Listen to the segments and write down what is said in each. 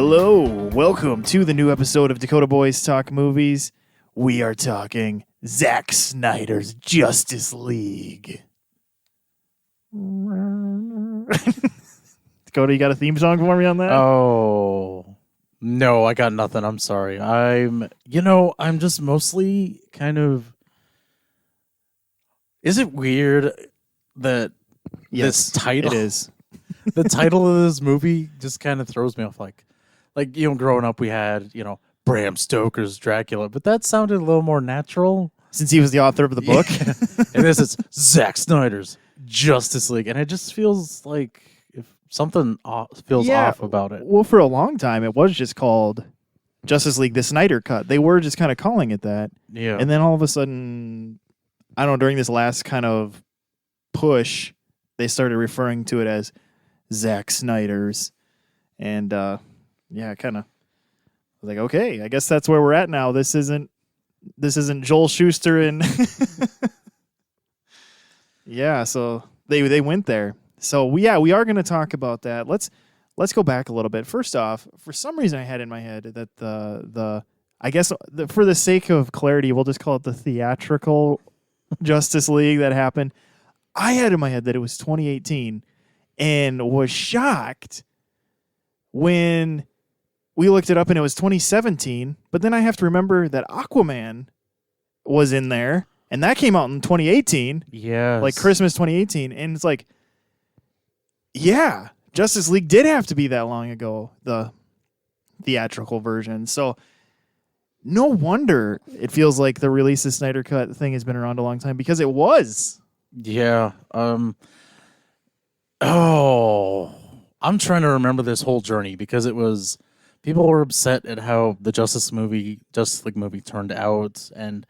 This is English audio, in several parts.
Hello, welcome to the new episode of Dakota Boys Talk Movies. We are talking Zack Snyder's Justice League. Dakota, you got a theme song for me on that? Oh, no, I got nothing. I'm sorry. I'm just mostly kind of. Is it weird that this title? It is. The title of this movie just kind of throws me off. Like, growing up, we had, Bram Stoker's Dracula, but that sounded a little more natural. Since he was the author of the book. And this is Zack Snyder's Justice League. And it just feels like if something feels off about it. Well, for a long time, it was just called Justice League, the Snyder Cut. They were just kind of calling it that. Yeah. And then all of a sudden, I don't know, during this last kind of push, they started referring to it as Zack Snyder's. And, kind of was like, okay, I guess that's where we're at now. This isn't Joel Schuster and yeah, so they went there. So we are going to talk about that. Let's go back a little bit. First off, for some reason I had in my head that for the sake of clarity, we'll just call it the theatrical Justice League that happened. I had in my head that it was 2018 and was shocked when we looked it up and it was 2017, but then I have to remember that Aquaman was in there, and that came out in 2018. Yeah. Like Christmas 2018. And it's like, yeah, Justice League did have to be that long ago, the theatrical version. So no wonder it feels like the release of Snyder Cut thing has been around a long time, because it was. Yeah. I'm trying to remember this whole journey because it was... People were upset at how the Justice League movie turned out, and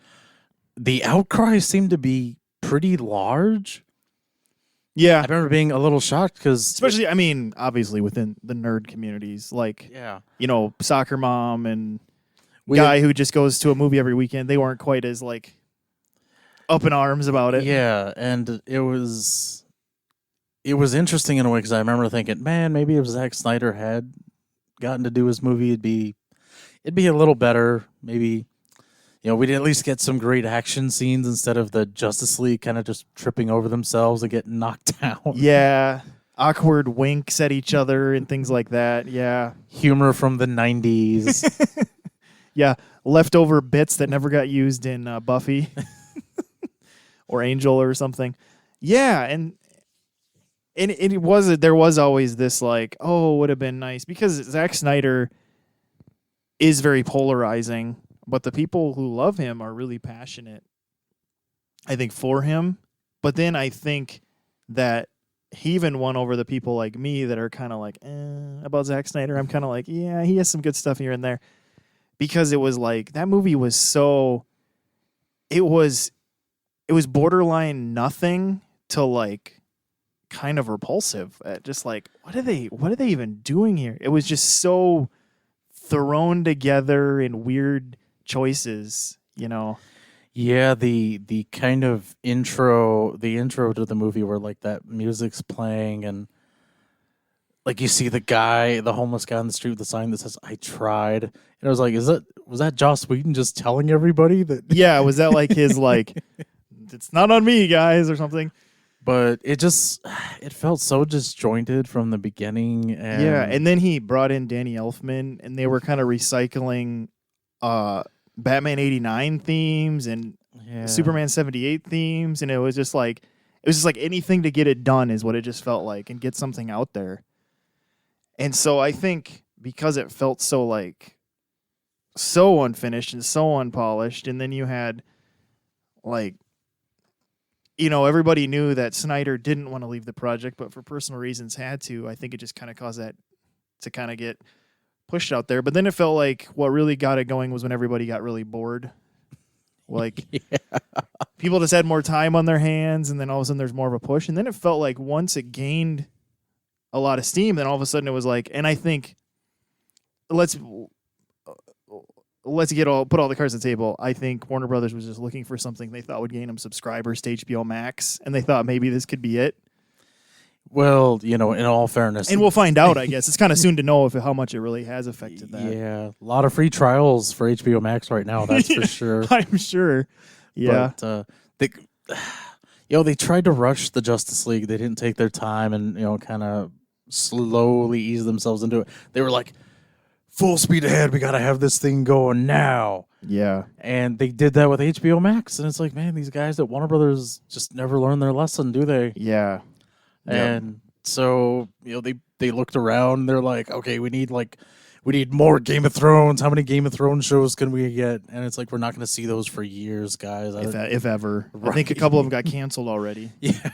the outcry seemed to be pretty large. Yeah. I remember being a little shocked because... Especially, obviously within the nerd communities, like, Soccer Mom and guy who just goes to a movie every weekend, they weren't quite as, like, up in arms about it. Yeah, and it was interesting in a way because I remember thinking, man, maybe if Zack Snyder had gotten to do his movie, it'd be a little better. Maybe, we'd at least get some great action scenes instead of the Justice League kind of just tripping over themselves and getting knocked down. Yeah. Awkward winks at each other and things like that. Yeah. Humor from the 90s. Yeah. Leftover bits that never got used in Buffy or Angel or something. Yeah. And there was always this like, oh, it would have been nice, because Zack Snyder is very polarizing, but the people who love him are really passionate, I think, for him. But then I think that he even won over the people like me that are kind of like, about Zack Snyder. I'm kind of like, yeah, he has some good stuff here and there, because it was like, that movie was so, it was borderline nothing to like, kind of repulsive. Just like, what are they even doing here? It was just so thrown together in weird choices, Yeah, the kind of intro to the movie where like that music's playing and like you see the homeless guy on the street with the sign that says "I tried," and I was like, was that Joss Whedon just telling everybody that? Yeah, was that like his like, it's not on me, guys, or something? But it felt so disjointed from the beginning. And yeah, and then he brought in Danny Elfman, and they were kind of recycling Batman 89 themes and Superman 78 themes, and it was just like anything to get it done is what it just felt like, and get something out there. And so I think because it felt so like so unfinished and so unpolished, and then you had like, everybody knew that Snyder didn't want to leave the project, but for personal reasons had to. I think it just kind of caused that to kind of get pushed out there. But then it felt like what really got it going was when everybody got really bored. Like, people just had more time on their hands, and then all of a sudden there's more of a push. And then it felt like once it gained a lot of steam, then all of a sudden it was like, and I think, let's put all the cards on the table. I think Warner Brothers was just looking for something they thought would gain them subscribers to HBO Max, and they thought maybe this could be it. Well, in all fairness, And we'll find out, I guess. It's kind of soon to know how much it really has affected that. yeah, a lot of free trials for HBO Max right now. That's for sure. I'm sure. Yeah. But they, they tried to rush the Justice League. They didn't take their time and kind of slowly ease themselves into it. They were like, full speed ahead. We got to have this thing going now. Yeah. And they did that with HBO Max, and it's like, man, these guys at Warner Brothers just never learn their lesson, do they? Yeah. And so they looked around. And they're like, okay, we need more Game of Thrones. How many Game of Thrones shows can we get? And it's like, we're not going to see those for years, guys. If ever. Right. I think a couple of them got canceled already. Yeah.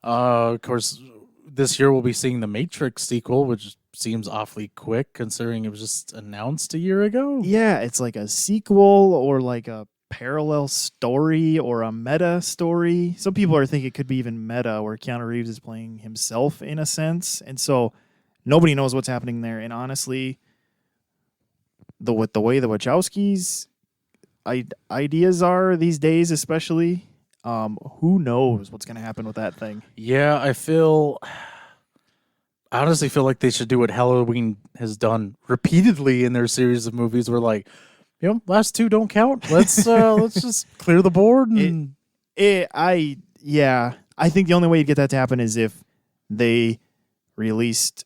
Of course, this year we'll be seeing the Matrix sequel, which seems awfully quick considering it was just announced a year ago. Yeah, it's like a sequel or like a parallel story or a meta story. Some people are thinking it could be even meta, where Keanu Reeves is playing himself in a sense, and so nobody knows what's happening there. And honestly, with the way the Wachowskis' ideas are these days, especially, who knows what's going to happen with that thing? Yeah, I honestly feel like they should do what Halloween has done repeatedly in their series of movies. Where like, last two don't count. Let's just clear the board. And I think the only way you get that to happen is if they released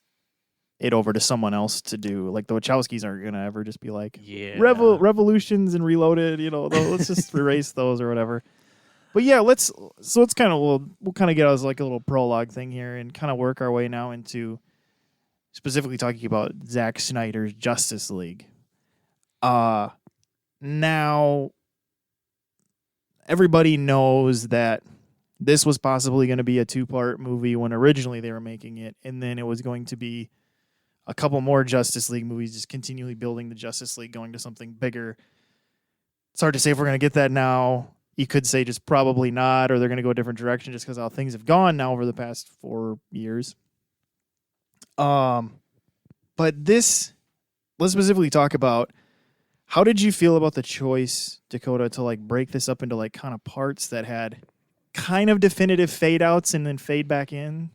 it over to someone else to do. Like the Wachowskis aren't gonna ever just be like, Revolutions and Reloaded. Let's just erase those or whatever. But yeah, we'll kind of get us like a little prologue thing here and kind of work our way now into specifically talking about Zack Snyder's Justice League. Now everybody knows that this was possibly going to be a 2-part movie when originally they were making it, and then it was going to be a couple more Justice League movies, just continually building the Justice League, going to something bigger. It's hard to say if we're going to get that now. You could say just probably not, or they're going to go a different direction just because how things have gone now over the past 4 years. But let's specifically talk about, how did you feel about the choice, Dakota, to like break this up into like kind of parts that had kind of definitive fade outs and then fade back in,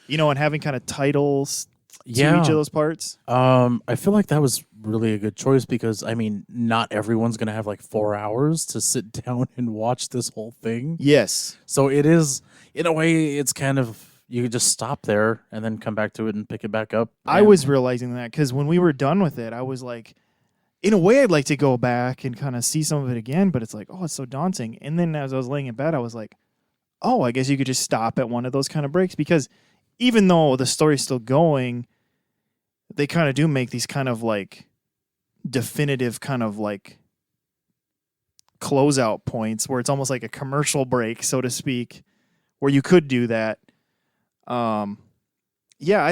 and having kind of titles to each of those parts? I feel like that was really a good choice because, not everyone's going to have like 4 hours to sit down and watch this whole thing. Yes. So it is, in a way, it's kind of, you could just stop there and then come back to it and pick it back up. I was realizing that because when we were done with it, I was like, in a way, I'd like to go back and kind of see some of it again, but it's like, oh, it's so daunting. And then as I was laying in bed, I was like, oh, I guess you could just stop at one of those kind of breaks, because even though the story's still going, they kind of do make these kind of like definitive kind of like closeout points where it's almost like a commercial break, so to speak, where you could do that. I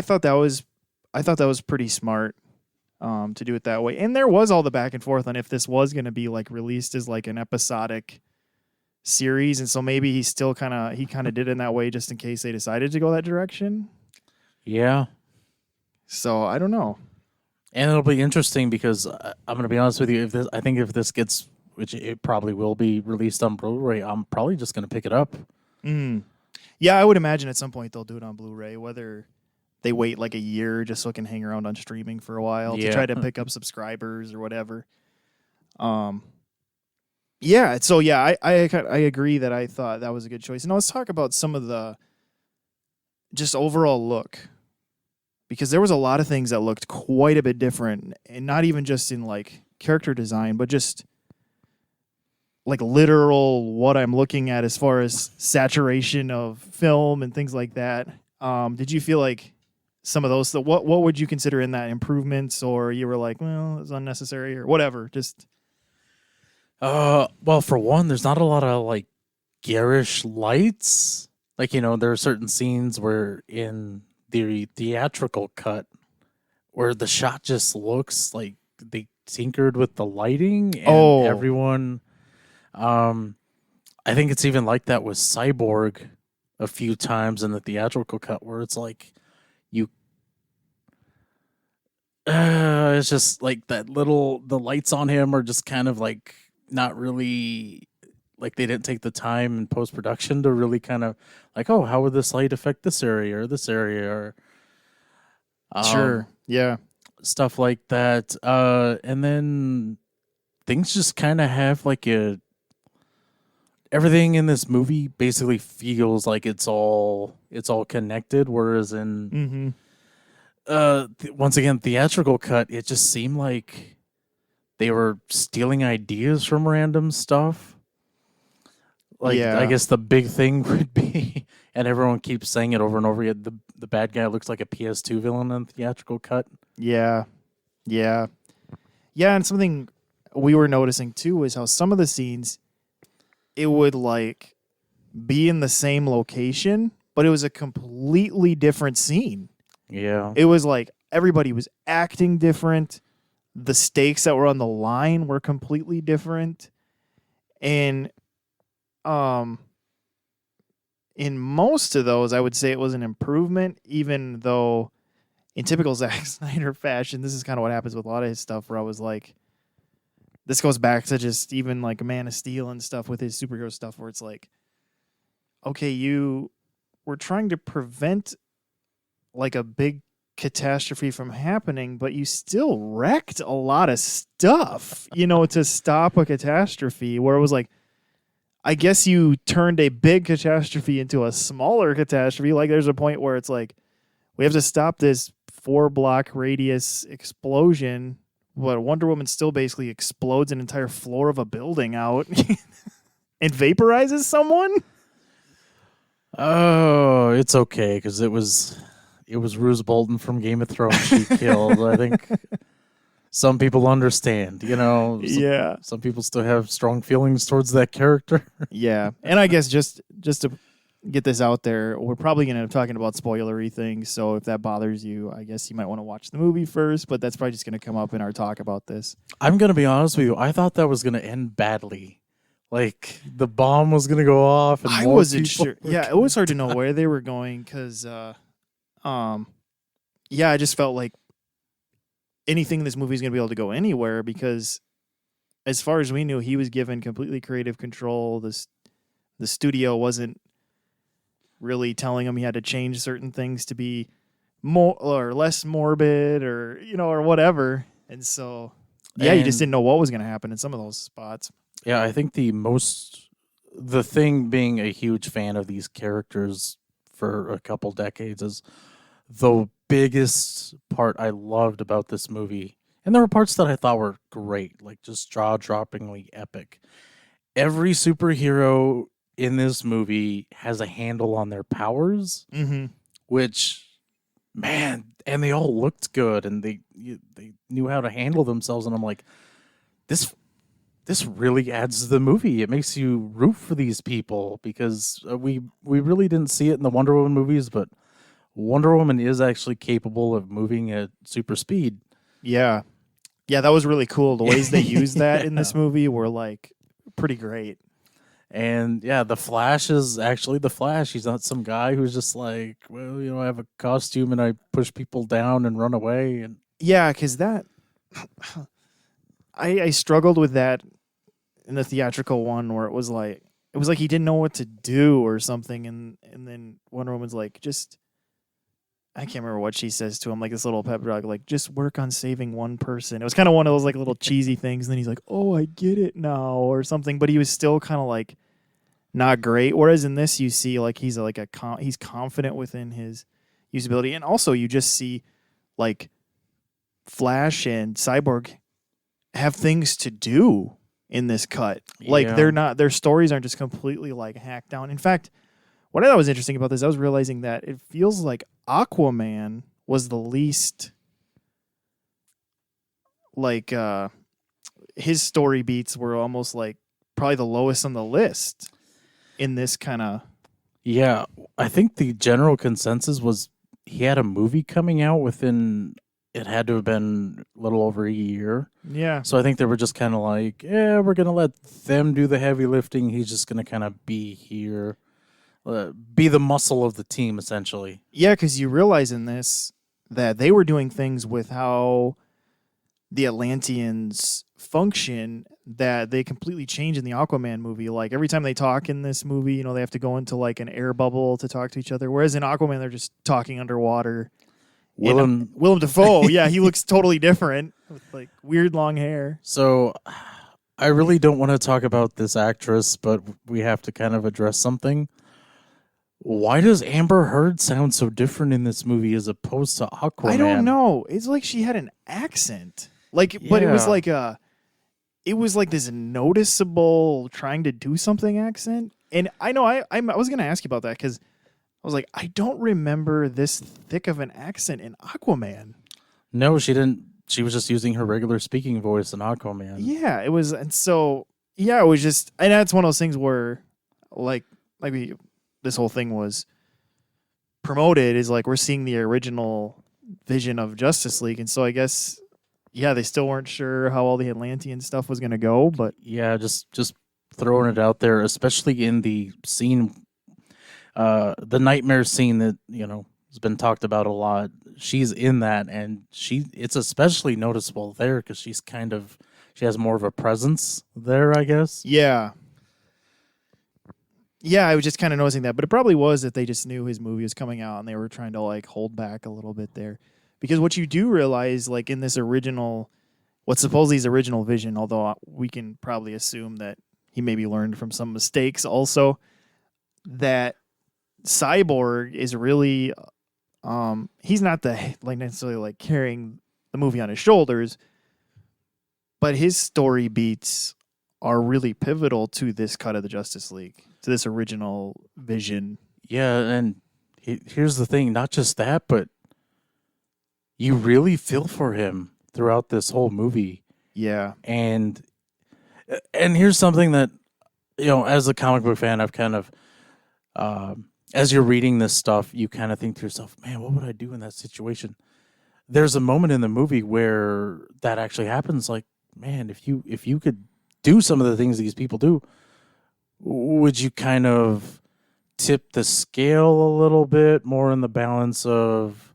thought that was pretty smart to do it that way. And there was all the back and forth on if this was going to be like released as like an episodic series, and so maybe he kind of did it in that way just in case they decided to go that direction. Yeah. So I don't know. And it'll be interesting because I'm going to be honest with you. If this gets, which it probably will be released on Blu-ray, I'm probably just going to pick it up. Yeah, I would imagine at some point they'll do it on Blu-ray, whether they wait like a year just so it can hang around on streaming for a while to try to pick up subscribers or whatever. I agree that I thought that was a good choice. And let's talk about some of the just overall look, because there was a lot of things that looked quite a bit different, and not even just in like character design, but just like literal what I'm looking at as far as saturation of film and things like that. Did you feel like some of those, what would you consider in that improvements, or you were like, well, it's unnecessary or whatever? Just well, for one, there's not a lot of like garish lights. Like, there are certain scenes where in the theatrical cut where the shot just looks like they tinkered with the lighting and everyone. I think it's even like that with Cyborg a few times in the theatrical cut where it's like it's just like the lights on him are just kind of like not really like they didn't take the time in post production to really kind of like, oh, how would this light affect this area or this area or Sure. Yeah. stuff like that. And then things just kind of have like a everything in this movie basically feels like it's all connected. Whereas in Mm-hmm. once again theatrical cut, it just seemed like they were stealing ideas from random stuff. Like I Yeah. guess the big thing would be, and everyone keeps saying it over and over again. The bad guy looks like a PS2 villain in the theatrical cut. Yeah. Yeah. Yeah. And something we were noticing too is how some of the scenes, it would like be in the same location, but it was a completely different scene. Yeah, It was like everybody was acting different. The stakes that were on the line were completely different. And um in most of those, I would say it was an improvement, even though in typical Zack Snyder fashion, this is kind of what happens with a lot of his stuff where I was like, this goes back to just even like Man of Steel and stuff with his superhero stuff where it's like, okay, you were trying to prevent like a big catastrophe from happening, but you still wrecked a lot of stuff, to stop a catastrophe where it was like, I guess you turned a big catastrophe into a smaller catastrophe. Like there's a point where it's like, we have to stop this 4-block radius explosion, but Wonder Woman still basically explodes an entire floor of a building out and vaporizes someone. oh, it's okay because it was Rose Bolton from Game of Thrones she killed. I think some people understand. Yeah. Some people still have strong feelings towards that character. Yeah. And I guess just to get this out there, we're probably going to be talking about spoilery things. So if that bothers you, I guess you might want to watch the movie first, but that's probably just going to come up in our talk about this. I'm gonna be honest with you. I thought that was gonna end badly. Like the bomb was gonna go off, and I more wasn't people sure. were Yeah, it was hard to know where they were going because, I just felt like anything in this movie is going to be able to go anywhere because, as far as we knew, he was given completely creative control. The studio wasn't really telling him he had to change certain things to be more or less morbid or whatever. And so, yeah, you just And- didn't know what was going to happen in some of those spots. Yeah, I think the thing being a huge fan of these characters for a couple decades is the biggest part I loved about this movie. And there were parts that I thought were great, like just jaw-droppingly epic. Every superhero in this movie has a handle on their powers, Mm-hmm. which, man, and they all looked good and they knew how to handle themselves. And I'm like, this really adds to the movie. It makes you root for these people because we really didn't see it in the Wonder Woman movies, but Wonder Woman is actually capable of moving at super speed. Yeah. Yeah, that was really cool. The ways they used that in this Yeah. movie were like pretty great. And yeah, the Flash is actually the Flash. He's not some guy who's just like, well, I have a costume and I push people down and run away. And Yeah, because that I struggled with that in the theatrical one where it was like he didn't know what to do or something, and then Wonder Woman's like, just I can't remember what she says to him, like this little pep talk, like just work on saving one person. It was kind of one of those like little cheesy things, and then he's like, oh, I get it now or something, but he was still kind of like not great. Whereas in this, you see like he's he's confident within his usability, and also you just see like Flash and Cyborg have things to do in this cut. Like Yeah. their stories aren't just completely like hacked down. In fact, what I thought was interesting about this, I was realizing that it feels like Aquaman was the least like his story beats were almost like probably the lowest on the list in this kind of. Yeah, I think the general consensus was he had a movie coming out within, it had to have been a little over a year. Yeah. So I think they were just kind of like, yeah, we're going to let them do the heavy lifting. He's just going to kind of be here, be the muscle of the team, essentially. Yeah, because you realize in this that they were doing things with how the Atlanteans function that they completely change in the Aquaman movie. Like every time they talk in this movie, you know, they have to go into like an air bubble to talk to each other. Whereas in Aquaman, they're just talking underwater. And Willem. Willem Dafoe, yeah, he looks totally different with like weird long hair. So I really don't want to talk about this actress, but we have to kind of address something. Why does Amber Heard sound so different in this movie as opposed to Aquaman? I don't know. It's like she had an accent. Like, but it was Yeah. like it was like this noticeable trying to do something accent. And I know I was gonna ask you about that because I was like, I don't remember this thick of an accent in Aquaman. No, she didn't. She was just using her regular speaking voice in Aquaman. Yeah, it was, and so yeah, it was just, and that's one of those things where, like this whole thing was promoted is like we're seeing the original vision of Justice League, and so I guess yeah, they still weren't sure how all the Atlantean stuff was gonna go, but Yeah, just throwing it out there, especially in the scene, the nightmare scene that has been talked about a lot. She's in that, and it's especially noticeable there because she has more of a presence there, I guess. yeah. Yeah, I was just kind of noticing that, but it probably was that they just knew his movie was coming out and they were trying to like hold back a little bit there. Because what you do realize, like in this original, what's supposedly his original vision, although we can probably assume that he maybe learned from some mistakes also, that Cyborg is really, he's not the like necessarily like carrying the movie on his shoulders, but his story beats are really pivotal to this cut of the Justice League, to this original vision. Yeah, and here's the thing: not just that, but you really feel for him throughout this whole movie. Yeah. And here's something that as a comic book fan, I've kind of, as you're reading this stuff, you kind of think to yourself, man, what would I do in that situation? There's a moment in the movie where that actually happens. Like, man, if you could do some of the things these people do, would you kind of tip the scale a little bit more in the balance of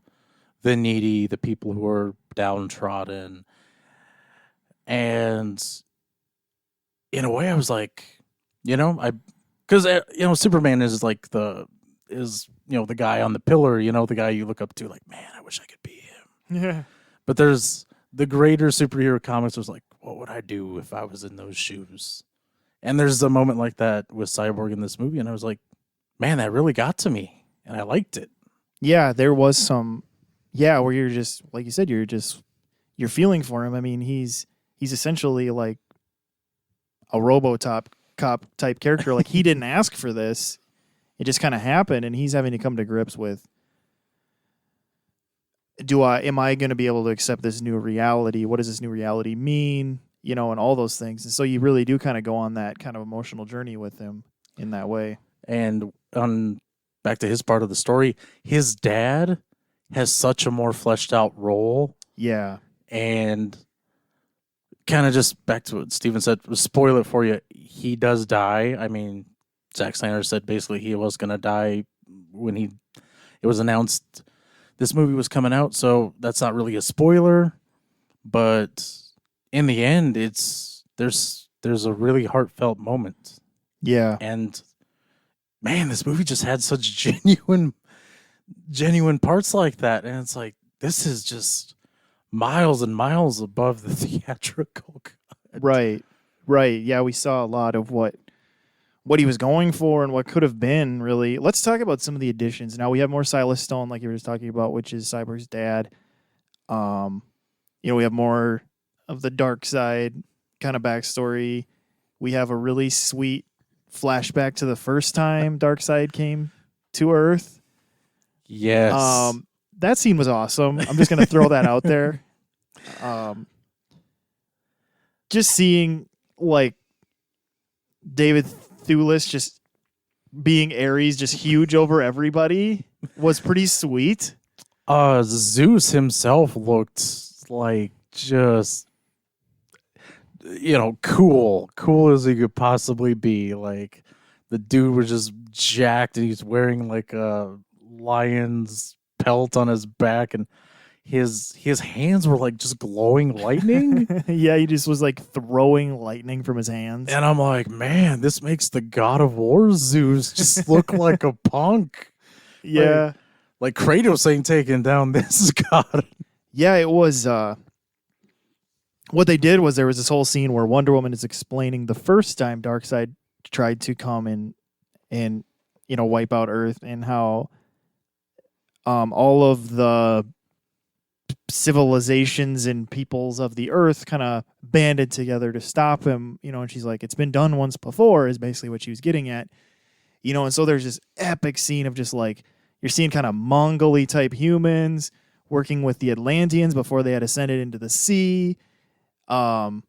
the needy, the people who are downtrodden? And in a way, I was like, because Superman is like the guy on the pillar, the guy you look up to, like, man, I wish I could be him. Yeah. But there's the greater superhero comics was like, what would I do if I was in those shoes? And there's a moment like that with Cyborg in this movie, and I was like, man, that really got to me, and I liked it. Yeah, there was some, where you're just, like you said, you're feeling for him. I mean, he's essentially like a RoboCop cop type character. Like he didn't ask for this. It just kind of happened, and he's having to come to grips with, am I going to be able to accept this new reality? What does this new reality mean? And all those things. And so you really do kind of go on that kind of emotional journey with him in that way. And back to his part of the story, his dad has such a more fleshed out role. Yeah. And kind of just back to what Steven said, spoil it for you, he does die. I mean, Zack Snyder said basically he was going to die when it was announced this movie was coming out, so that's not really a spoiler, but in the end, there's a really heartfelt moment. Yeah. And man, this movie just had such genuine parts like that, and it's like, this is just miles and miles above the theatrical cut. Right. Yeah, we saw a lot of what he was going for and what could have been, really. Let's talk about some of the additions. Now we have more Silas Stone, like you were just talking about, which is Cyborg's dad. We have more of the dark side kind of backstory. We have a really sweet flashback to the first time Darkseid came to Earth. Yes. That scene was awesome. I'm just going to throw that out there. Just seeing like David Thewlis just being Ares, just huge over everybody, was pretty sweet. Zeus himself looked like just cool as he could possibly be. Like, the dude was just jacked, and he's wearing like a lion's pelt on his back, and his hands were like just glowing lightning. Yeah, he just was like throwing lightning from his hands. And I'm like, man, this makes the God of War Zeus just look like a punk. Yeah. Like Kratos ain't taking down this god. Yeah, it was what they did was there was this whole scene where Wonder Woman is explaining the first time Darkseid tried to come and wipe out Earth, and how all of the civilizations and peoples of the Earth kind of banded together to stop him, and she's like, it's been done once before, is basically what she was getting at. And so there's this epic scene of just like, you're seeing kind of Mongol-y type humans working with the Atlanteans before they had ascended into the sea. The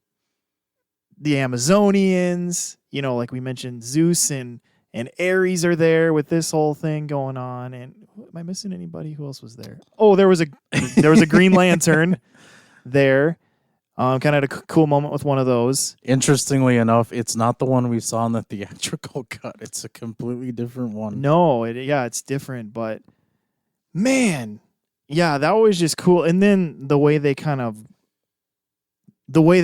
Amazonians, like we mentioned, Zeus and Ares are there with this whole thing going on. And am I missing anybody? Who else was there? Oh, there was a Green Lantern there. Kind of had a cool moment with one of those. Interestingly enough, it's not the one we saw in the theatrical cut. It's a completely different one. No, it's different, but man, yeah, that was just cool. And then the way they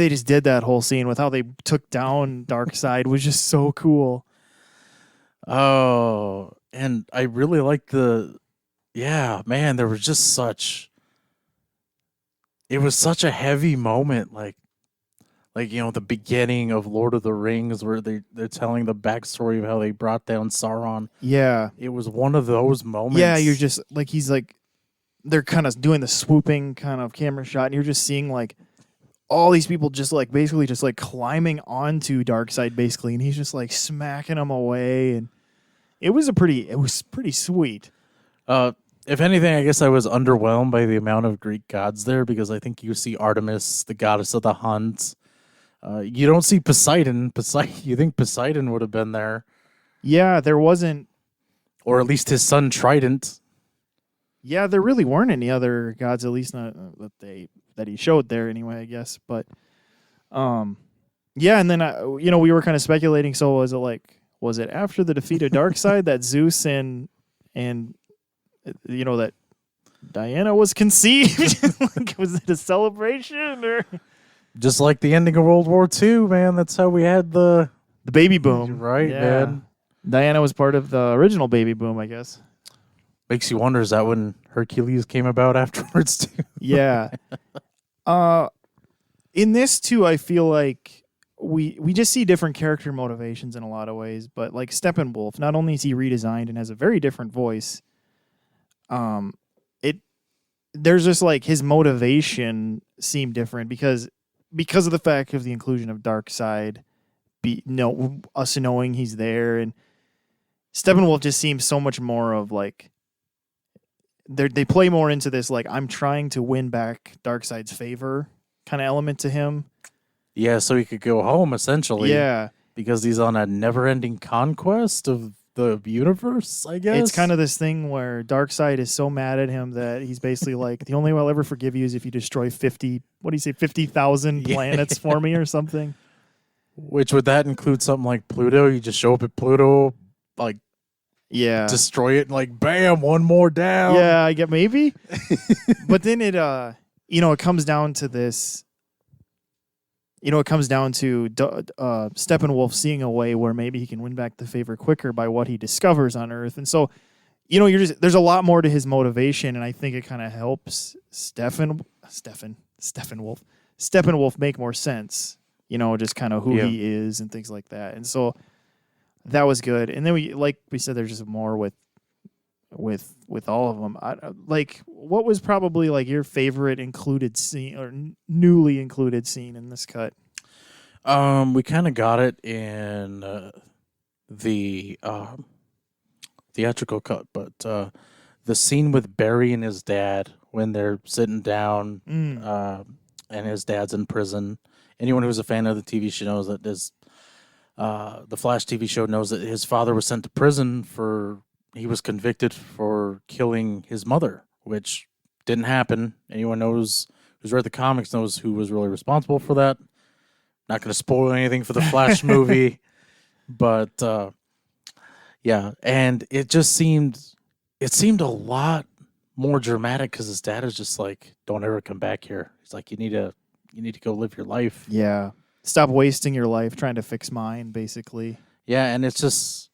just did that whole scene with how they took down Darkseid was just so cool. Oh, and I really like there was just it was such a heavy moment, like the beginning of Lord of the Rings, where they're telling the backstory of how they brought down Sauron. Yeah. It was one of those moments. Yeah, you're just like, he's like, they're kind of doing the swooping kind of camera shot, and you're just seeing like all these people just like basically just like climbing onto Darkseid basically, and he's just like smacking them away, and it was pretty sweet. If anything, I guess I was underwhelmed by the amount of Greek gods there, because I think you see Artemis, the goddess of the hunt. You don't see Poseidon. You think Poseidon would have been there. Yeah, there wasn't. Or at least his son Trident. Yeah, there really weren't any other gods, at least not that he showed there anyway, I guess. But, yeah, and then, we were kind of speculating, so was it after the defeat of Darkseid that Zeus and that Diana was conceived? Like, was it a celebration or just like the ending of World War II, man? That's how we had the baby boom, right, yeah. Man? Diana was part of the original baby boom, I guess. Makes you wonder, is that when Hercules came about afterwards too? Yeah. In this too, I feel like we just see different character motivations in a lot of ways. But like Steppenwolf, not only is he redesigned and has a very different voice, there's just like his motivation seemed different because of the fact of the inclusion of Darkseid, us knowing he's there, and Steppenwolf just seems so much more of like they play more into this like, I'm trying to win back Darkseid's favor kind of element to him. Yeah, so he could go home essentially. Yeah, because he's on a never-ending conquest of the universe, I guess. It's kind of this thing where Darkseid is so mad at him that he's basically like, the only way I'll ever forgive you is if you destroy 50,000 planets for me or something. Which would that include something like Pluto? You just show up at Pluto, like, yeah, destroy it, and like, bam, one more down. Yeah, I get maybe. But then it comes down to this. It comes down to Steppenwolf seeing a way where maybe he can win back the favor quicker by what he discovers on Earth. And so, there's a lot more to his motivation, and I think it kind of helps Steppenwolf make more sense, just kind of who he is and things like that. And so that was good. And then we said, there's just more with all of them. What was probably like your favorite included scene or newly included scene in this cut? We kind of got it in the theatrical cut, but the scene with Barry and his dad when they're sitting down and his dad's in prison. Anyone who's a fan of the TV show knows that the Flash TV show knows that his father was sent to prison he was convicted for killing his mother, which didn't happen. Anyone who's read the comics knows who was really responsible for that. Not going to spoil anything for the Flash movie, but yeah, and it just seemed a lot more dramatic because his dad is just like, "Don't ever come back here." He's like, you need to go live your life." Yeah. Stop wasting your life trying to fix mine, basically. Yeah, and it's just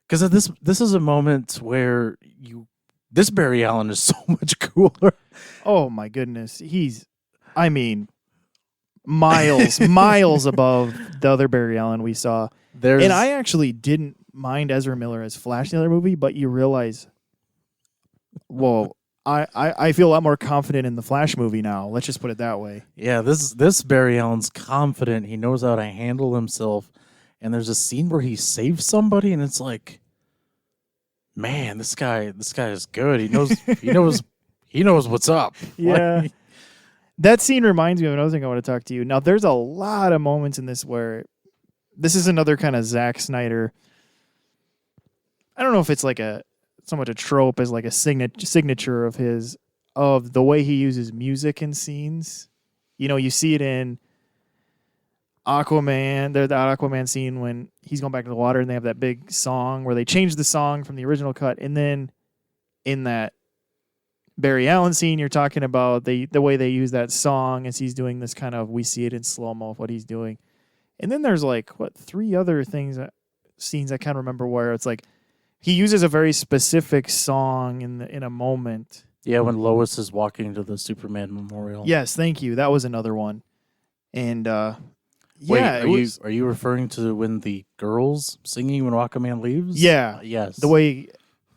because this is a moment where this Barry Allen is so much cooler. Oh my goodness. I mean, miles above the other Barry Allen we saw. There's And I actually didn't mind Ezra Miller as Flash in the other movie, but you realize, whoa, I feel a lot more confident in the Flash movie now. Let's just put it that way. yeah, this Barry Allen's confident. He knows how to handle himself. And there's a scene where he saves somebody, and it's like, man, this guy is good. He knows what's up. Yeah. Like, That scene reminds me of another thing I want to talk to you. Now, there's a lot of moments in this where this is another kind of Zack Snyder. I don't know if it's like so much a trope as like a signature of his, of the way he uses music in scenes. You know, you see it in Aquaman. There's the Aquaman scene when he's going back to the water and they have that big song where they change the song from the original cut. And then in that Barry Allen scene, you're talking about the way they use that song as he's doing this kind of, we see it in slow-mo of what he's doing. And then there's like, three other scenes I kind of remember where it's like he uses a very specific song in a moment. yeah, when Lois is walking to the Superman memorial. Yes, thank you. That was another one. And Wait, yeah, are you referring to when the girls singing when Aquaman leaves? Yeah. Yes. The way,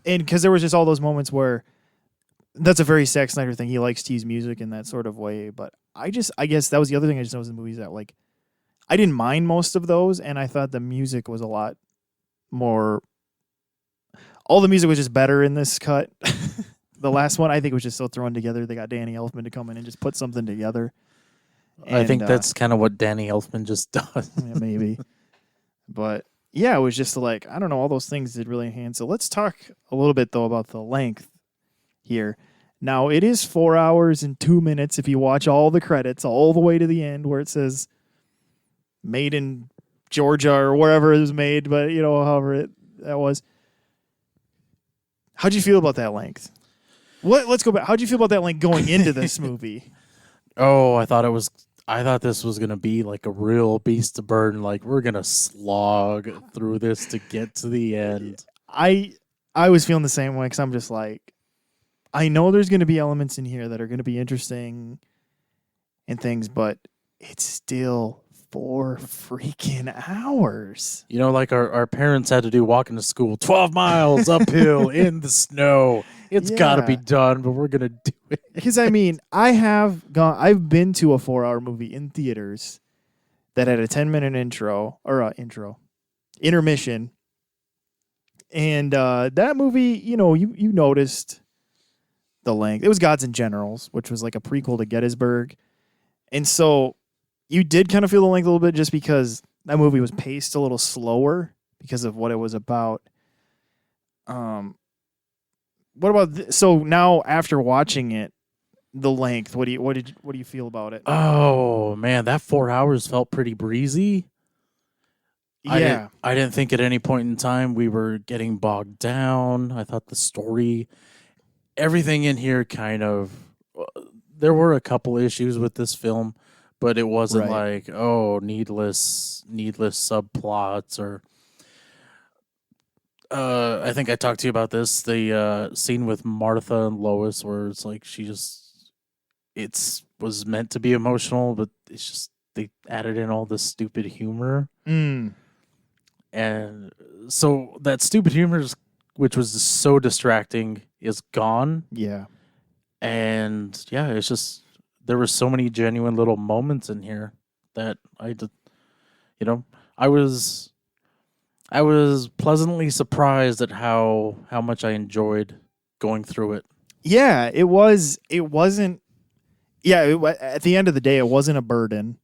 and because there was just all those moments where that's a very Zack Snyder thing. He likes to use music in that sort of way. But I guess that was the other thing I just noticed in the movies that like I didn't mind most of those, and I thought the music was a lot more. All the music was just better in this cut. The last one I think was just so thrown together. They got Danny Elfman to come in and just put something together. I think And, that's kind of what Danny Elfman just does. yeah, maybe. But yeah, it was just like, I don't know, all those things did really enhance. So let's talk a little bit though about the length here. Now it is 4 hours and 2 minutes if you watch all the credits all the way to the end where it says made in Georgia or wherever it was made, but you know, however that was. How'd you feel about that length? Let's go back. How'd you feel about that length going into this movie? Oh, I thought this was gonna be like a real beast of burden. Like we're gonna slog through this to get to the end. I was feeling the same way because I'm just like, I know there's going to be elements in here that are going to be interesting and things, but it's still 4 freaking hours. You know, like our parents had to do walking to school 12 miles uphill in the snow. It's got to be Yeah. done, but we're gonna do it. Because I mean, I've been to a 4-hour movie in theaters that had a 10-minute intermission. And that movie, you know, you noticed the length. It was Gods and Generals, which was like a prequel to Gettysburg. And so you did kind of feel the length a little bit just because that movie was paced a little slower because of what it was about. What about so now after watching it, the length, what do you feel about it? Oh man, that 4 hours felt pretty breezy. Yeah. I didn't think at any point in time we were getting bogged down. I thought the story, everything in here kind of, there were a couple issues with this film, but it wasn't Right. like, oh, needless subplots or, I think I talked to you about this, the scene with Martha and Lois where it's like was meant to be emotional, but it's just, they added in all this stupid humor. And so that stupid humor, which was so distracting, is gone. Yeah. And yeah, it's just, there were so many genuine little moments in here that I was pleasantly surprised at how much I enjoyed going through it. Yeah, it wasn't at the end of the day it wasn't a burden.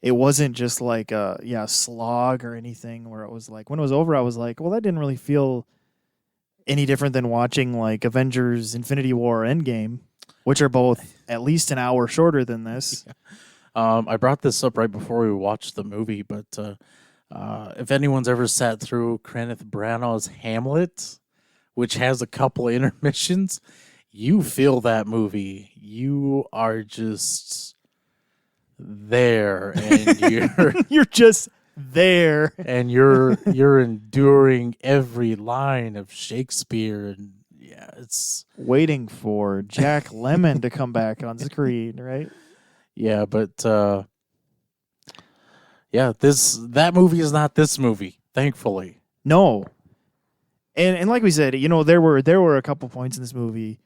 It wasn't just like a slog or anything where it was like when it was over I was like, well, that didn't really feel any different than watching like Avengers Infinity War or Endgame, which are both at least an hour shorter than this. I brought this up right before we watched the movie, but if anyone's ever sat through Kenneth Branagh's Hamlet, which has a couple intermissions, you feel that movie. You are just there, and you're You're just there. and you're enduring every line of Shakespeare, and yeah, it's Waiting for Jack Lemmon to come back on screen, right? yeah, but yeah, that movie is not this movie, thankfully. No. And like we said, there were a couple points in this movie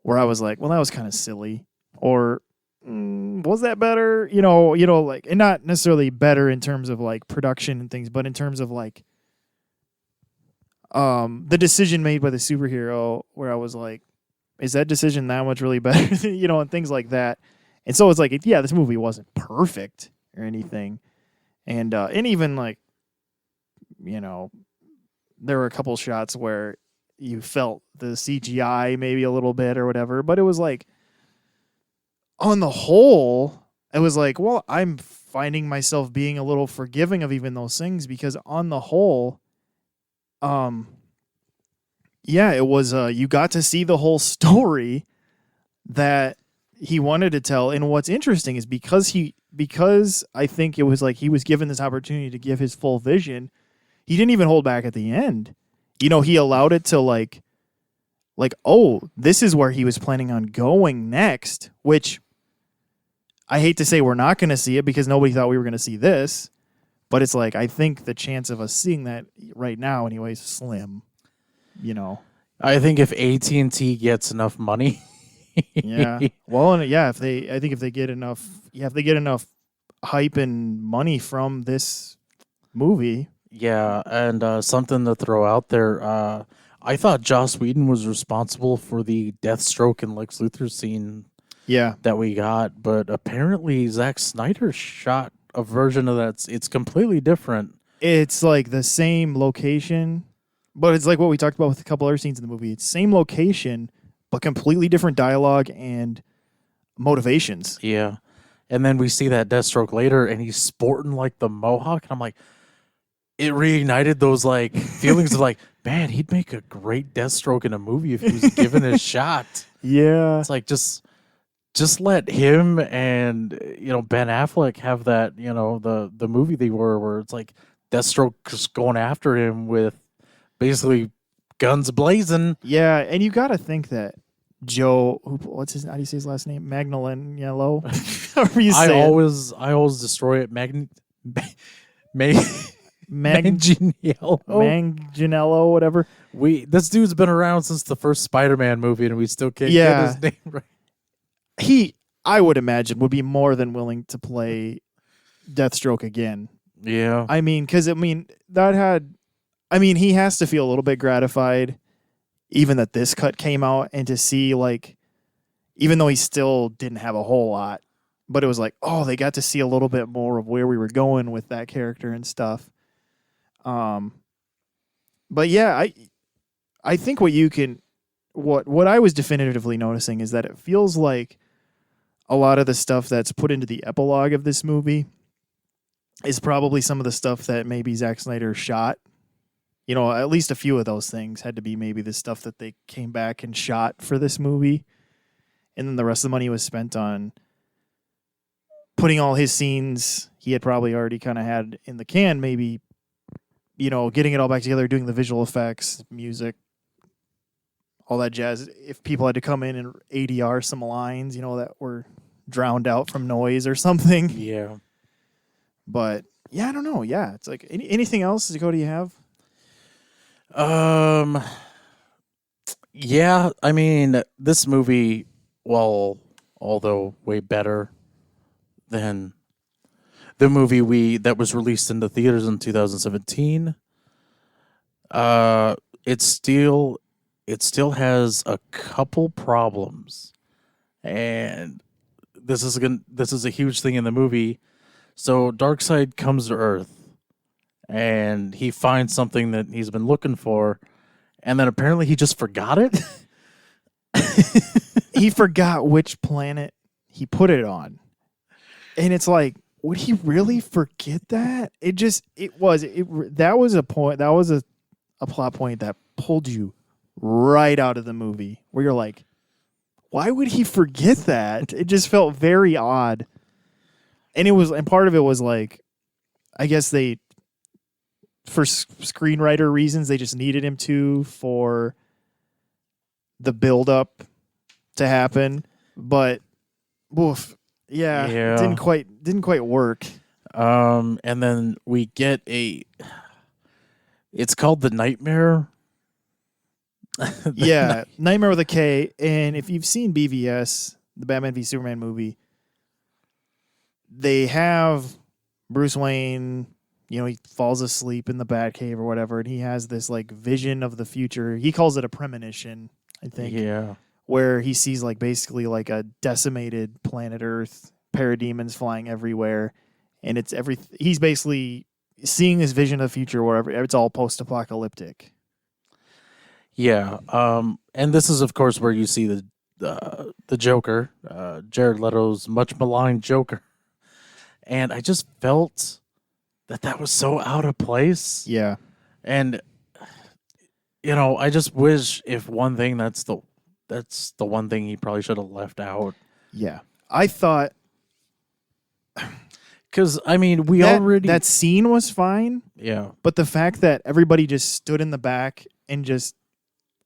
where I was like, well, that was kind of silly, or was that better? Like, and not necessarily better in terms of like production and things, but in terms of like the decision made by the superhero, where I was like, is that decision that much really better? And things like that. And so it's like, yeah, this movie wasn't perfect or anything, and even like, there were a couple shots where you felt the CGI maybe a little bit or whatever, but it was like, on the whole, it was like, well, I'm finding myself being a little forgiving of even those things, because on the whole, yeah, it was, you got to see the whole story that he wanted to tell. And what's interesting is because I think it was like he was given this opportunity to give his full vision, he didn't even hold back at the end. He allowed it to like, oh, this is where he was planning on going next, which I hate to say we're not going to see it because nobody thought we were going to see this, but it's like, I think the chance of us seeing that right now anyway is slim, I think if AT&T gets enough money, yeah. Well, and yeah, if they get enough hype and money from this movie. yeah, and something to throw out there. I thought Joss Whedon was responsible for the Deathstroke and Lex Luthor scene Yeah. that we got, but apparently Zack Snyder shot a version of that. It's completely different. It's like the same location, but it's like what we talked about with a couple other scenes in the movie. It's same location, but completely different dialogue and motivations. Yeah. And then we see that Deathstroke later, and he's sporting like the mohawk, and I'm like, it reignited those like feelings of like, man, he'd make a great Deathstroke in a movie if he was given a shot. Yeah. It's like just let him and Ben Affleck have that, the movie they were, where it's like Deathstroke just going after him with basically guns blazing. Yeah, and you got to think that Joe, how do you say his last name? Magnoliello. However you say I always destroy it. Manganiello, whatever. This dude's been around since the first Spider-Man movie, and we still can't get his name right. I would imagine, would be more than willing to play Deathstroke again. Yeah. I mean, because he has to feel a little bit gratified, even that this cut came out, and to see, like, even though he still didn't have a whole lot, but it was like, oh, they got to see a little bit more of where we were going with that character and stuff. But yeah, I think what I was definitively noticing is that it feels like a lot of the stuff that's put into the epilogue of this movie is probably some of the stuff that maybe Zack Snyder shot. At least a few of those things had to be maybe the stuff that they came back and shot for this movie. And then the rest of the money was spent on putting all his scenes he had probably already kind of had in the can, maybe, getting it all back together, doing the visual effects, music, all that jazz. If people had to come in and ADR some lines, that were drowned out from noise or something. Yeah. But yeah, I don't know. Yeah, it's like anything else, Dakota, you have? Yeah, I mean, this movie, although way better than the movie that was released in the theaters in 2017, it still has a couple problems, and this is a huge thing in the movie. So Darkseid comes to Earth, and he finds something that he's been looking for, and then apparently he just forgot it. He forgot which planet he put it on. And it's like, would he really forget that? That was a point, that was a plot point that pulled you right out of the movie, where you're like, Why would he forget that? It just felt very odd. And part of it was like, I guess for screenwriter reasons, they just needed him for the build up to happen. But, woof, yeah. Didn't quite work. And then we get it's called The Nightmare. Yeah, Nightmare with a K. And if you've seen BVS, the Batman v Superman movie, they have Bruce Wayne, he falls asleep in the Batcave or whatever, and he has this like vision of the future. He calls it a premonition, I think. Yeah. Where he sees like basically like a decimated planet Earth, parademons flying everywhere, and he's basically seeing this vision of the future where it's all post-apocalyptic. Yeah. And this is of course where you see the Joker, Jared Leto's much maligned Joker. And I just felt that was so out of place. Yeah. And I just wish if one thing that's the one thing he probably should have left out. Yeah. I thought, cuz I mean, that scene was fine. Yeah. But the fact that everybody just stood in the back and just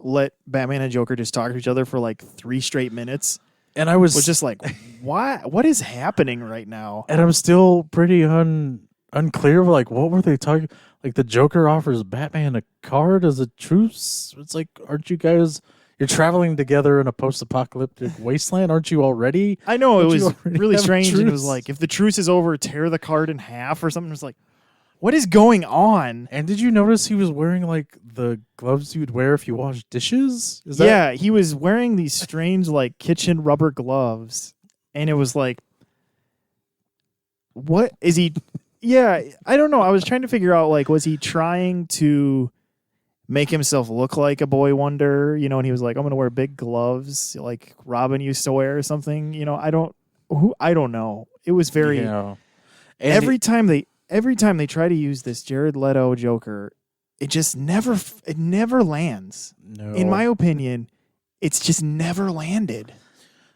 let Batman and Joker just talk to each other for like 3 straight minutes. And I was just like, what is happening right now? And I'm still pretty unclear of like, what were they talking? Like the Joker offers Batman a card as a truce. It's like, aren't you guys? You're traveling together in a post-apocalyptic wasteland, aren't you already? I know, it was really have a strange. And it truce? was like, if the truce is over, tear the card in half or something. It was like, what is going on? And did you notice he was wearing like the gloves you'd wear if you wash dishes? Yeah, he was wearing these strange like kitchen rubber gloves, and it was like, what is he? Yeah, I don't know. I was trying to figure out like, was he trying to make himself look like a boy wonder? And he was like, I'm gonna wear big gloves like Robin used to wear or something. I don't know. It was very every time they try to use this Jared Leto Joker, it never lands. No. In my opinion, it's just never landed.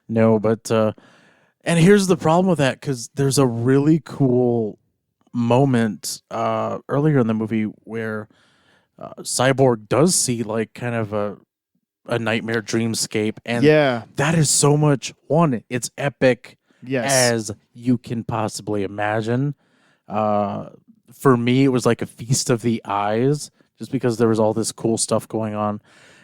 No, but and here's the problem with that, because there's a really cool moment earlier in the movie where Cyborg does see like kind of a nightmare dreamscape, and that is so much it's epic as you can possibly imagine. For me, it was like a feast of the eyes, just because there was all this cool stuff going on,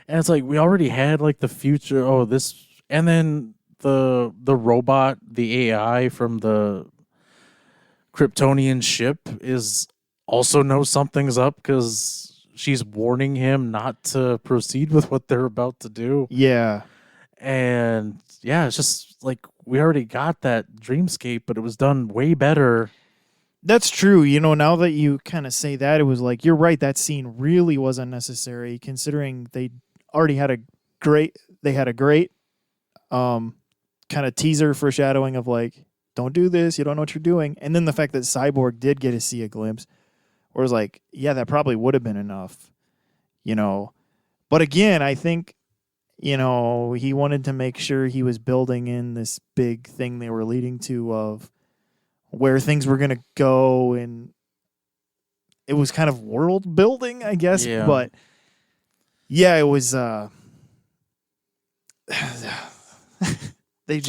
and it's like we already had like the future. Oh, this, and then the robot, the AI from the Kryptonian ship is also knows something's up because she's warning him not to proceed with what they're about to do. Yeah, and it's just like we already got that dreamscape, but it was done way better. That's true. Now that you kind of say that, it was like, you're right. That scene really was unnecessary considering they already had a great kind of teaser foreshadowing of like, don't do this. You don't know what you're doing. And then the fact that Cyborg did get to see a glimpse, where it was like, yeah, that probably would have been enough, But again, I think, he wanted to make sure he was building in this big thing they were leading to of where things were going to go, and it was kind of world building, I guess. Yeah. But yeah, it was they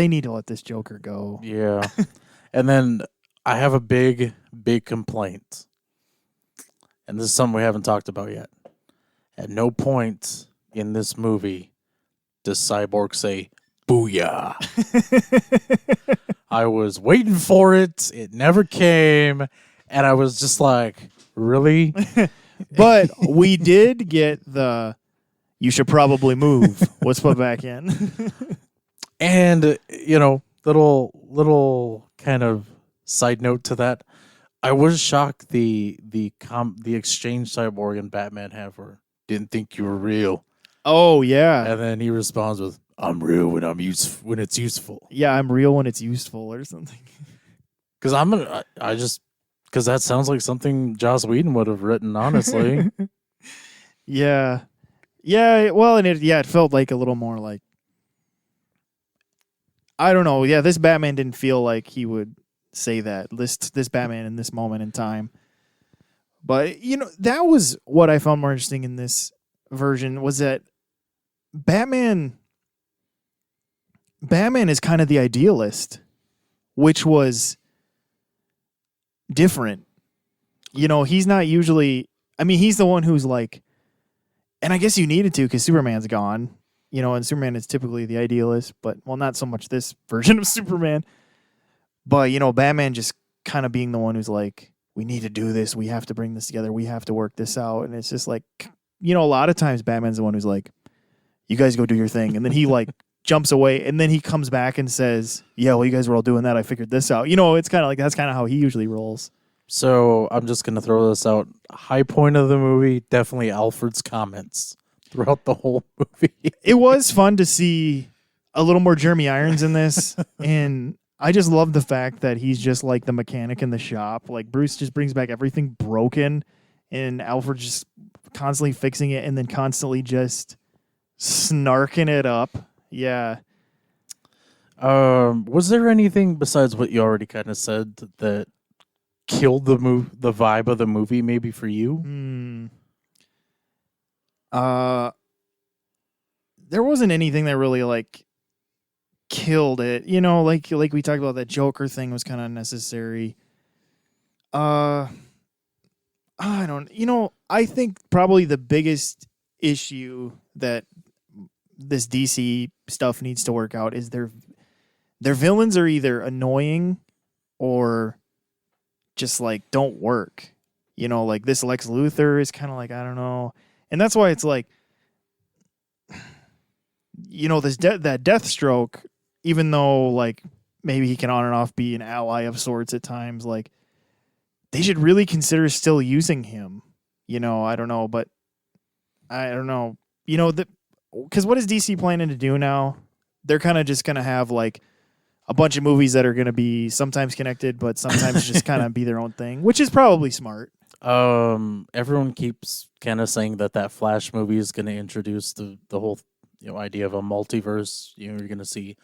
need to let this Joker go. Yeah. And then I have a big complaint. And this is something we haven't talked about yet. At no point in this movie does Cyborg say booyah. I was waiting for it. It never came. And I was just like, really? But we did get you should probably move. Let's put back in. And, little kind of side note to that. I was shocked the exchange Cyborg and Batman have for didn't think you were real. Oh, yeah. And then he responds with, I'm real when it's useful. Yeah, I'm real when it's useful or something. Because because that sounds like something Joss Whedon would have written, honestly. Yeah. Yeah, well, and it felt like a little more like I don't know. Yeah, this Batman didn't feel like he would say that. This Batman in this moment in time. But that was what I found more interesting in this version was that Batman Batman is kind of the idealist, which was different. He's not usually. I mean, he's the one who's like, and I guess you needed to because Superman's gone. And Superman is typically the idealist, but not so much this version of Superman. But Batman just kind of being the one who's like, we need to do this. We have to bring this together. We have to work this out. And it's just like, a lot of times Batman's the one who's like, you guys go do your thing, and then he like jumps away, and then he comes back and says, yeah, well, you guys were all doing that. I figured this out. It's kind of like that's kind of how he usually rolls. So I'm just going to throw this out. High point of the movie, definitely Alfred's comments throughout the whole movie. It was fun to see a little more Jeremy Irons in this. And I just love the fact that he's just like the mechanic in the shop. Like Bruce just brings back everything broken and Alfred just constantly fixing it and then constantly just snarking it up. Yeah. Was there anything besides what you already kind of said that killed the vibe of the movie maybe for you? There wasn't anything that really like killed it. Like we talked about, that Joker thing was kind of unnecessary. I think probably the biggest issue that this DC stuff needs to work out is their villains are either annoying or just like don't work. Like this Lex Luthor is kind of like, I don't know. And that's why it's like, this that Deathstroke, even though like maybe he can on and off be an ally of sorts at times, like they should really consider still using him. I don't know, but I don't know. Because what is DC planning to do now? They're kind of just going to have like a bunch of movies that are going to be sometimes connected, but sometimes just kind of be their own thing, which is probably smart. Everyone keeps kind of saying that Flash movie is going to introduce the whole idea of a multiverse. You're going to see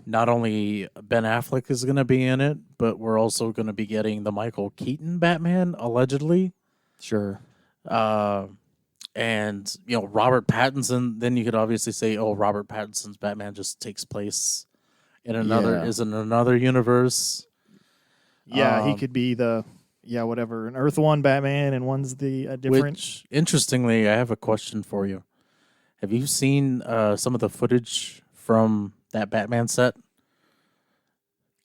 not only Ben Affleck is going to be in it, but we're also going to be getting the Michael Keaton Batman allegedly. Sure. And Robert Pattinson. Then you could obviously say, oh, Robert Pattinson's Batman just takes place in another universe. Yeah, he could be whatever, an Earth One Batman, and one's the different. Which, interestingly, I have a question for you. Have you seen some of the footage from that Batman set?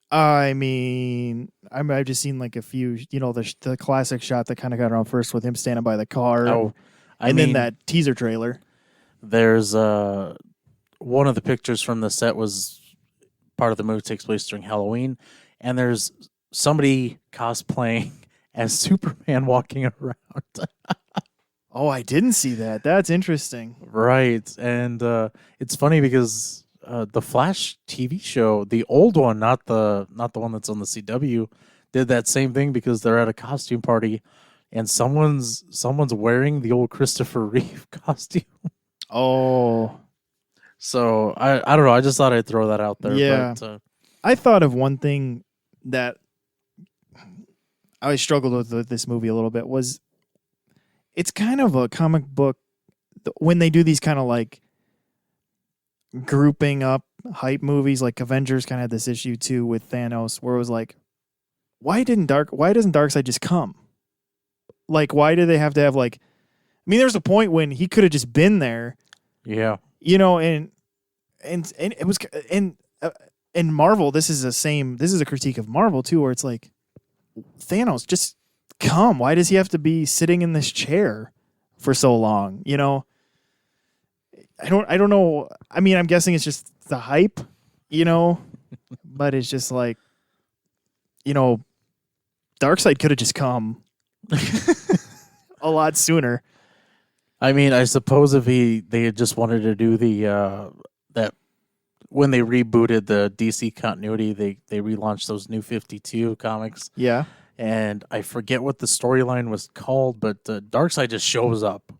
I mean, I've just seen like a few, the classic shot that kind of got around first with him standing by the car. Oh, then that teaser trailer. There's one of the pictures from the set was part of the movie takes place during Halloween, and there's somebody cosplaying as Superman walking around. Oh, I didn't see that. That's interesting. Right. And it's funny because the Flash TV show, the old one, not the one that's on the CW, did that same thing because they're at a costume party and someone's wearing the old Christopher Reeve costume. Oh. So I don't know. I just thought I'd throw that out there. Yeah. But, I thought of one thing that I struggled with this movie a little bit was it's kind of a comic book when they do these kind of like grouping up hype movies, like Avengers kind of had this issue too with Thanos where it was like, why doesn't Darkseid just come? Like, why do they have to have like, I mean, there's a point when he could have just been there. Yeah. And it was, and Marvel, this is a critique of Marvel too, where it's like, Thanos, just come. Why does he have to be sitting in this chair for so long? I don't know. I mean, I'm guessing it's just the hype, but it's just like, Darkseid could have just come a lot sooner. I mean, I suppose if they had just wanted to do the that when they rebooted the DC continuity, they relaunched those New 52 comics. Yeah. And I forget what the storyline was called, but Darkseid just shows up,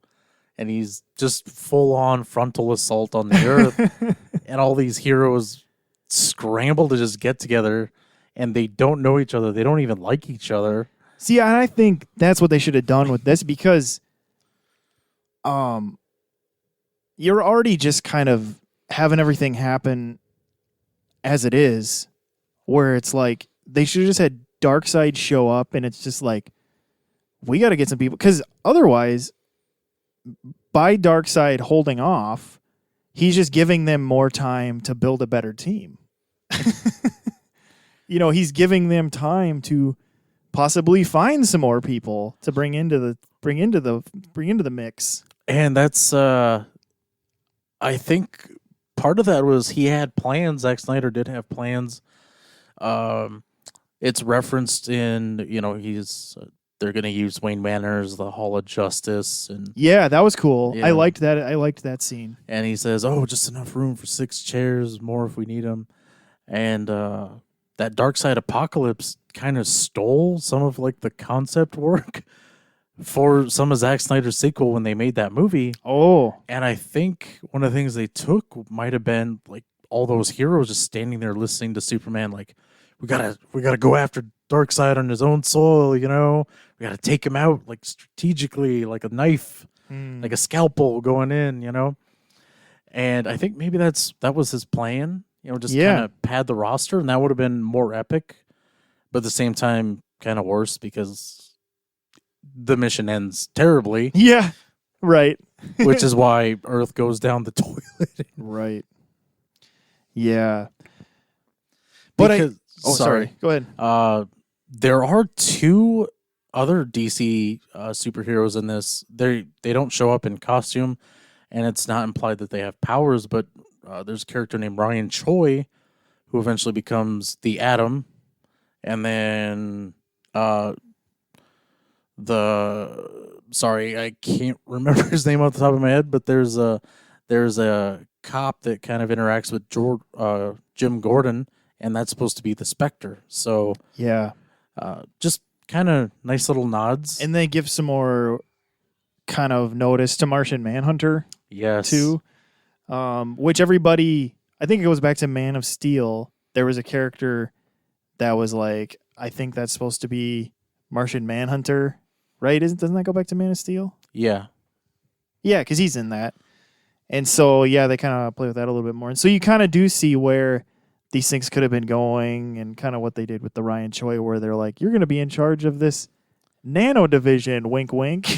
and he's just full on frontal assault on the Earth, and all these heroes scramble to just get together, and they don't know each other. They don't even like each other. See, I think that's what they should have done with this because you're already just kind of having everything happen as it is, where it's like they should have just had Darkseid show up, and it's just like, we got to get some people, because otherwise, by Darkseid holding off, he's just giving them more time to build a better team. He's giving them time to possibly find some more people to bring into the mix. And that's I think part of that was he had plans. Zack Snyder did have plans. It's referenced in, they're going to use Wayne Manor as the Hall of Justice, and yeah, that was cool. Yeah. I liked that scene. And he says, "Oh, just enough room for 6 chairs, more if we need them." And that Darkseid Apocalypse kind of stole some of like the concept work for some of Zack Snyder's sequel when they made that movie. Oh, And I think one of the things they took might have been like all those heroes just standing there listening to Superman, like, we gotta go after Darkseid on his own soil, we gotta take him out like strategically, like a knife, like a scalpel going in, And I think maybe that was his plan, just kind of pad the roster, and that would have been more epic, but at the same time kind of worse because the mission ends terribly. yeah, right. Which is why Earth goes down the toilet. Right. Yeah. But sorry. Go ahead. There are 2 other DC superheroes in this. They don't show up in costume, and it's not implied that they have powers, but there's a character named Ryan Choi who eventually becomes the Atom, and then I can't remember his name off the top of my head, but there's a cop that kind of interacts with Jim Gordon, and that's supposed to be the Spectre. So yeah, just kind of nice little nods. And they give some more kind of notice to Martian Manhunter. Yes. Too. Which everybody, I think it goes back to Man of Steel. There was a character that was like, I think that's supposed to be Martian Manhunter, right? Doesn't that go back to Man of Steel? Yeah. Yeah, because he's in that. And so, yeah, they kind of play with that a little bit more. And so you kind of do see where these things could have been going and kind of what they did with the Ryan Choi, where they're like, you're going to be in charge of this nano division, wink, wink.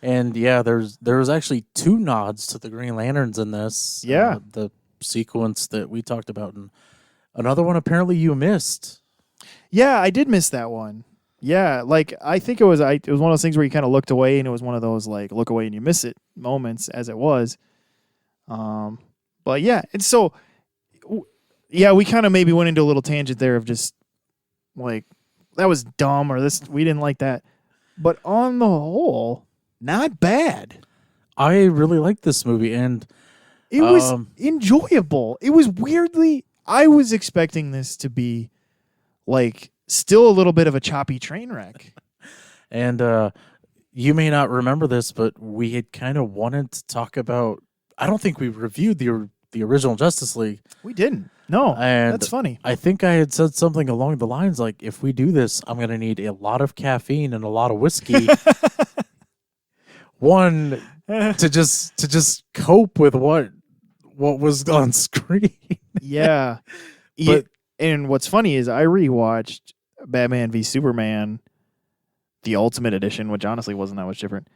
And yeah, there was actually 2 nods to the Green Lanterns in this. Yeah. The sequence that we talked about. And another one apparently you missed. Yeah, I did miss that one. Yeah, like I think it was one of those things where you kind of looked away, and it was one of those like look away and you miss it moments, as it was. But yeah, and so yeah, we kind of maybe went into a little tangent there of just like that was dumb or this we didn't like that, but on the whole, not bad. I really liked this movie, and it was enjoyable. It was weirdly, I was expecting this to be like still a little bit of a choppy train wreck. And you may not remember this, but we had kind of wanted to talk about, I don't think we reviewed the original Justice League. We didn't. No, and that's funny. I think I had said something along the lines like, if we do this, I'm going to need a lot of caffeine and a lot of whiskey. One, to just cope with what was on screen. Yeah. And what's funny is I rewatched Batman v Superman, the Ultimate Edition, which honestly wasn't that much different.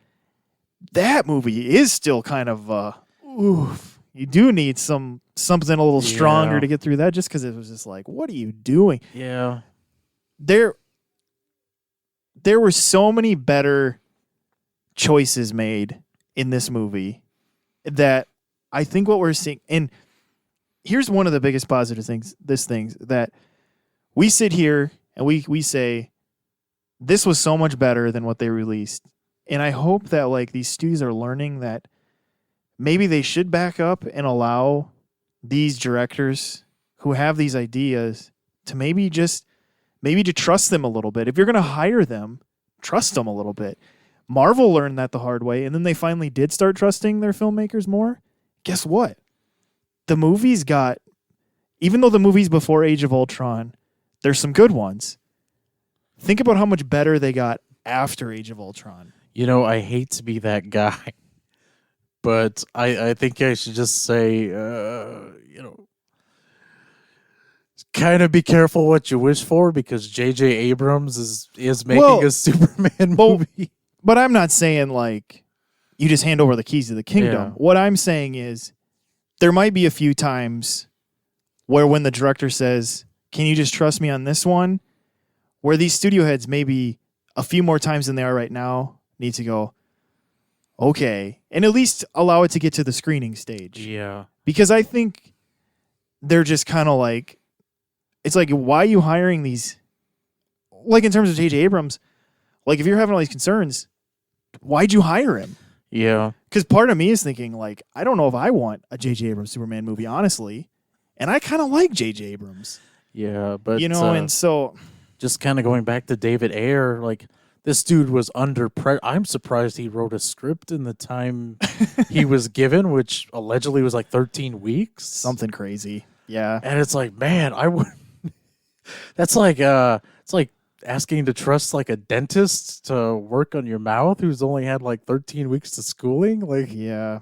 That movie is still kind of oof. You do need something a little stronger to get through that, just because it was just like, what are you doing? Yeah. There were so many better choices made in this movie that I think what we're seeing, and here's one of the biggest positive things, that we sit here and we say, this was so much better than what they released. And I hope that like these studios are learning that maybe they should back up and allow these directors who have these ideas to maybe to trust them a little bit. If you're going to hire them, trust them a little bit. Marvel learned that the hard way, and then they finally did start trusting their filmmakers more. Guess what? The movies got even though the movies before Age of Ultron, there's some good ones. Think about how much better they got after Age of Ultron. You know, I hate to be that guy, but I think I should just say, you know, kind of be careful what you wish for, because J.J. Abrams is making a Superman movie. But I'm not saying like you just hand over the keys to the kingdom. Yeah. What I'm saying is there might be a few times where when the director says, "Can you just trust me on this one?" where these studio heads maybe a few more times than they are right now need to go, okay, and at least allow it to get to the screening stage. Yeah. Because I think they're just kind of like, it's like, why are you hiring these? Like in terms of J.J. Abrams, like if you're having all these concerns, why'd you hire him? Yeah. Because part of me is thinking, like, I don't know if I want a J.J. Abrams Superman movie, honestly. And I kind of like J.J. Abrams. Yeah, but and so just kind of going back to David Ayer, like this dude was under pressure. I'm surprised he wrote a script in the time he was given, which allegedly was like 13 weeks. Something crazy. Yeah. And it's like, man, I would. That's like it's like asking to trust like a dentist to work on your mouth who's only had like 13 weeks of schooling. Like, yeah.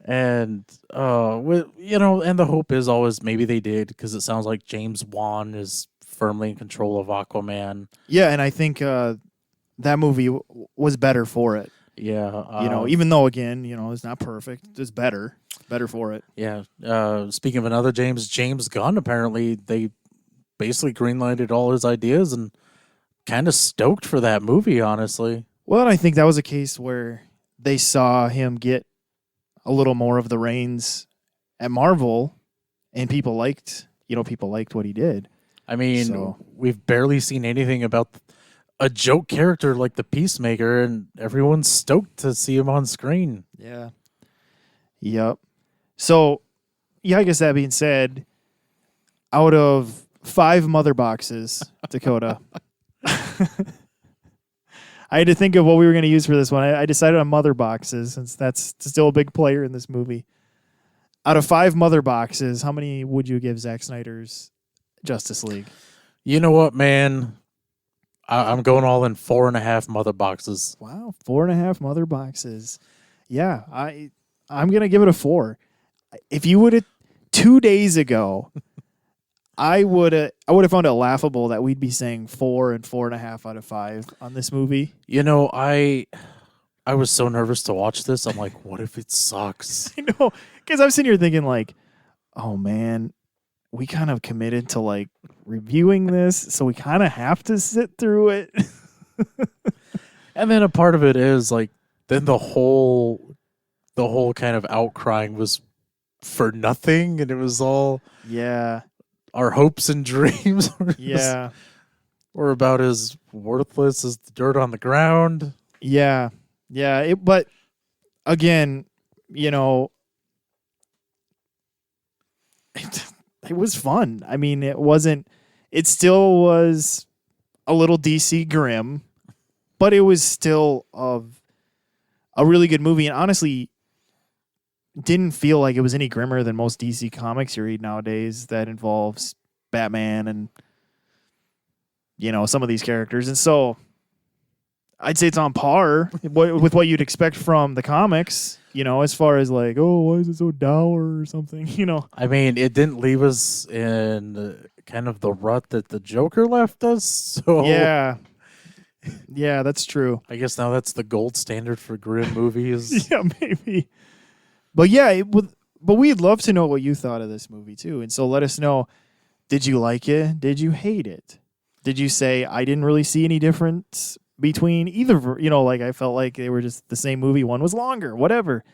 And and the hope is always maybe they did, because it sounds like James Wan is firmly in control of Aquaman. Yeah, and I think that movie was better for it. Yeah, even though again, it's not perfect, it's better for it. Yeah. Speaking of another James Gunn, apparently they basically greenlighted all his ideas and kind of stoked for that movie. Honestly, well, and I think that was a case where they saw him get a little more of the reins at Marvel, and people liked what he did. I mean, we've barely seen anything about a joke character like the Peacemaker, and everyone's stoked to see him on screen. Yeah. Yep. So, yeah, I guess that being said, out of 5 mother boxes, Dakota, I had to think of what we were going to use for this one. I decided on mother boxes, since that's still a big player in this movie. Out of 5 mother boxes, how many would you give Zack Snyder's Justice League? You know what, man? I'm going all in 4.5 mother boxes. Wow, 4.5 mother boxes. Yeah, I'm going to give it a 4. If you would have 2 days ago, I would have found it laughable that we'd be saying 4 and 4.5 out of 5 on this movie. You know, I was so nervous to watch this. I'm like, what if it sucks? I know, because I'm sitting here thinking like, oh man, we kind of committed to like reviewing this, so we kind of have to sit through it. And then a part of it is like, then the whole kind of outcrying was for nothing, and it was all our hopes and dreams were about as worthless as the dirt on the ground. Yeah. But again, it was fun. I mean, it still was a little DC grim, but it was still a really good movie. And honestly, didn't feel like it was any grimmer than most DC comics you read nowadays that involves Batman and, some of these characters. And so I'd say it's on par with what you'd expect from the comics, as far as like, oh, why is it so dour or something, I mean, it didn't leave us in kind of the rut that the Joker left us. So yeah, that's true. I guess now that's the gold standard for grim movies. Yeah, maybe. But yeah, but we'd love to know what you thought of this movie too. And so let us know, did you like it? Did you hate it? Did you say, I didn't really see any difference between either, like I felt like they were just the same movie. One was longer, whatever.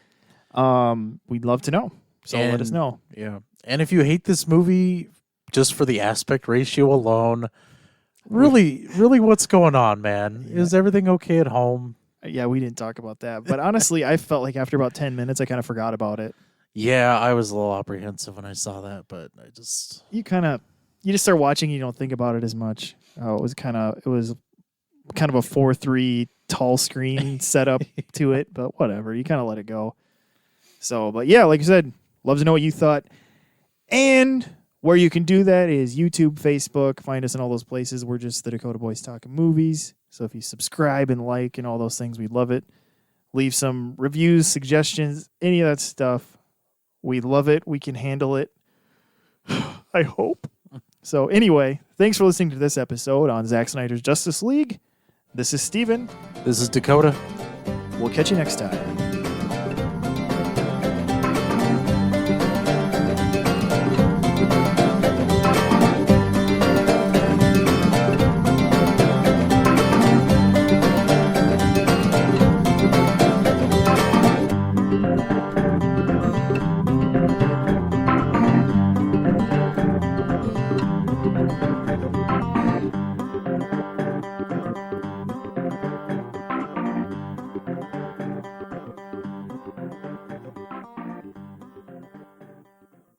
We'd love to know. So let us know. Yeah. And if you hate this movie just for the aspect ratio alone, really, what's going on, man? Yeah. Is everything okay at home? Yeah, we didn't talk about that. But honestly, I felt like after about 10 minutes, I kind of forgot about it. Yeah, I was a little apprehensive when I saw that, but I just... You just start watching, you don't think about it as much. It was kind of a 4:3 tall screen setup to it, but whatever. You kind of let it go. So, but yeah, like I said, love to know what you thought. And Where you can do that is YouTube, Facebook. Find us in all those places. We're just the Dakota Boys Talking Movies. So if you subscribe and like and all those things, we'd love it. Leave some reviews, suggestions, any of that stuff. We love it. We can handle it. I hope. So anyway, thanks for listening to this episode on Zack Snyder's Justice League. This is Steven. This is Dakota. We'll catch you next time.